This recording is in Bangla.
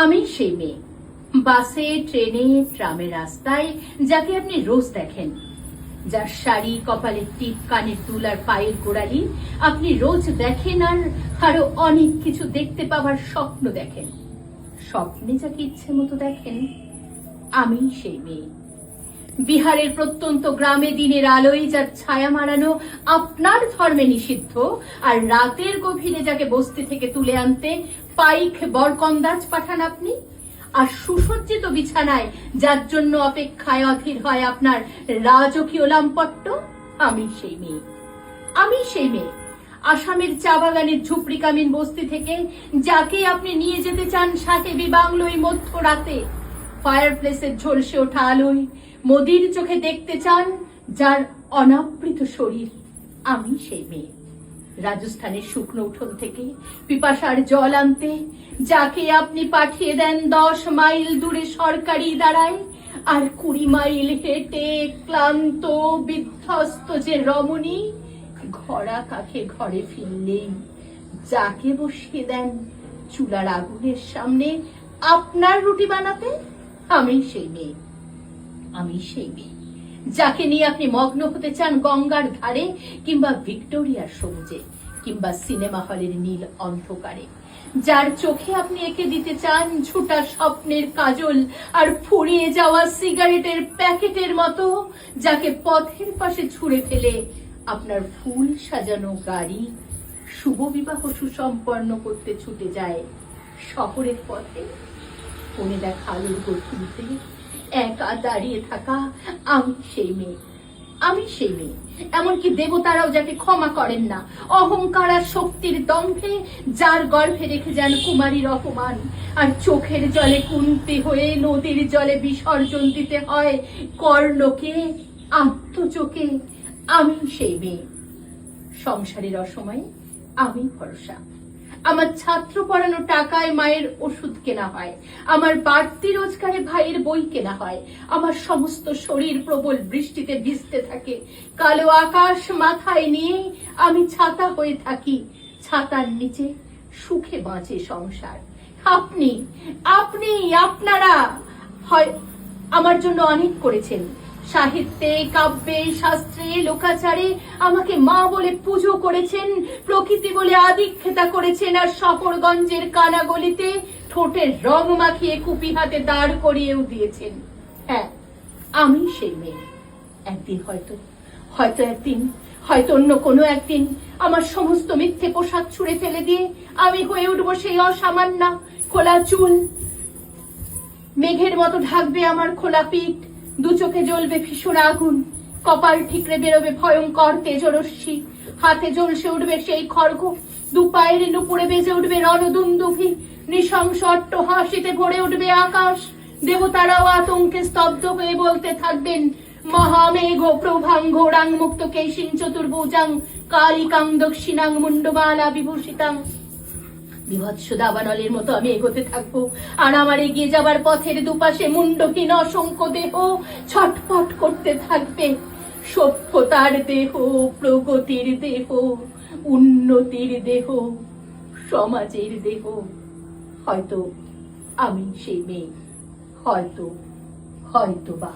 আমি সেই মেয়ে, বাসে, ট্রেনে, ট্রামের রাস্তায় যাকে আপনি রোজ দেখেন, যার শাড়ি, কপালের টিপ, কানের দুল আর পায়ের গোড়ালি আপনি রোজ দেখেন, আর আরো অনেক কিছু দেখতে পাওয়ার স্বপ্ন দেখেন। স্বপ্নে যাকে ইচ্ছে মতো দেখেন, আমি সেই মেয়ে। বিহারের প্রত্যন্ত গ্রামে দিনের আলোয় যার ছায়া মারানো আপনার ধর্মে নিষিদ্ধ, আর রাতের গভীরে যাকে বস্তি থেকে তুলে আনতে পাইক বরকন্দাজ পাঠান আপনি, আর সুসজ্জিত বিছানায় যার জন্য অপেক্ষায় অধীর হয় আপনার রাজকীয় লাম্পট্য, আমি সেই মেয়ে। আমি সেই মেয়ে, আসামের চা বাগানের ঝুপড়ি কামিন বস্তি থেকে যাকে আপনি নিয়ে যেতে চান সাহেবি বাংলোয় মধ্যরাতে, ফায়ার প্লেসের ঝলসে ওঠা আলোয় মোদির চোখে দেখতে চান যার অনাবৃত শরীর, আমি সেই মেয়ে। রাজস্থানের শুকনো উঠোন থেকে পিপাসার জল আনতে যাকে আপনি পাঠিয়ে দেন 10 মাইল দূরে সরকারি দাঁড়ায়, আর 20 মাইল হেঁটে ক্লান্ত বিধ্বস্ত যে রমণী ঘোড়া কাকে ঘরে ফিরলেই যাকে বসিয়ে দেন চুলার আগুনের সামনে আপনার রুটি বানাতে, আমি সেই মেয়ে। আমি সেই মেয়ে যাকে নিয়ে আপনি মগ্ন হতে চান গঙ্গার ধারে, কিংবা ভিক্টোরিয়ার সবুজে, কিংবা সিনেমা হলের নীল অন্ধকারে, যার চোখে আপনি এঁকে দিতে চান ঝুটা স্বপ্নের কাজল আর ফুরিয়ে যাওয়া সিগারেটের প্যাকেটের মতো, যাকে পথের পাশে ছুঁড়ে ফেলে আপনার ফুল সাজানো গাড়ি শুভ বিবাহ সুসম্পন্ন করতে ছুটে যায় শহরের পথে। ফোনে দেখা আলোর গভীরে একা দাঁড়িয়ে থাকা আমি সেই মেয়ে। আমি সেই মেয়ে, এমনকি দেবতারাও যাকে ক্ষমা করেন না অহংকার আর শক্তির দম্ভে, যার গর্ভে রেখে যান কুমারীর অপমান, আর চোখের জলে কুন্তি হয়ে নদীর জলে বিসর্জন দিতে হয় কর্ণকে, আত্মচোখে, আমি সেই মেয়ে। সংসারের অসময়ে আমি ভরসা, আমার ছাত্র পড়ানো টাকায় মায়ের ওষুধ কেনা হয়, আমার বাড়তি রোজগারে ভাইয়ের বই কেনা হয়, আমার সমস্ত শরীর প্রবল বৃষ্টিতে ভিজতে থাকে, কালো আকাশ মাথায় নিয়ে আমি ছাতা হয়ে থাকি, ছাতার নিচে সুখে বাঁচে সংসার। আপনি আপনি আপনারা হয় আমার জন্য অনেক করেছেন, সাহিত্যে, কাব্যে, শাস্ত্রে, লোকাচারে আমাকে মা বলে পুজো করেছেন, প্রকৃতি বলে আদিক্ষেতা করেছেন, আর শহরগঞ্জের কানাগলিতে ঠোঁটের রং মাখিয়ে কুপি হাতে দাঁড় করিয়েও দিয়েছেন। হ্যাঁ, আমি সেই মেয়ে। একদিন হয়তো অন্য কোনো একদিন আমার সমস্ত মিথ্যে পোশাক ছুঁড়ে ফেলে দিয়ে আমি হয়ে উঠবো সেই অসামান্য। খোলা চুল মেঘের মতো ঢাকবে আমার খোলা পিঠ, দু চোখে জ্বলবে ভীষণ আগুন, কপাল ঠিকরে বেরোবে ভয়ঙ্কর তেজরশ্মি, হাতে জ্বলসে উঠবে সেই খড়গ, দু পায়ের নুপুরে বেজে উঠবে রণদুন্দুভি, নৃশংস অট্টহাসিতে ভরে উঠবে আকাশ, দেবতারাও আতঙ্কে স্তব্ধ হয়ে বলতে থাকবেন মহামেঘ প্রভাং ঘোরাং মুক্ত কেশিং চতুর্ভুজাং কালিকাং দক্ষিণাং মুন্ডমালা বিভূষিতাং। বিভৎস দাবানলের মতো আমি এগোতে থাকবো, আর আমার এগিয়ে যাবার পথের দুপাশে মুন্ডহীন অসংখ্য দেহ ছটফট করতে থাকবে। সভ্যতার দেহ, প্রগতির দেহ, উন্নতির দেহ, সমাজের দেহ। হয়তো আমি সেই মেয়ে, হয়তো বা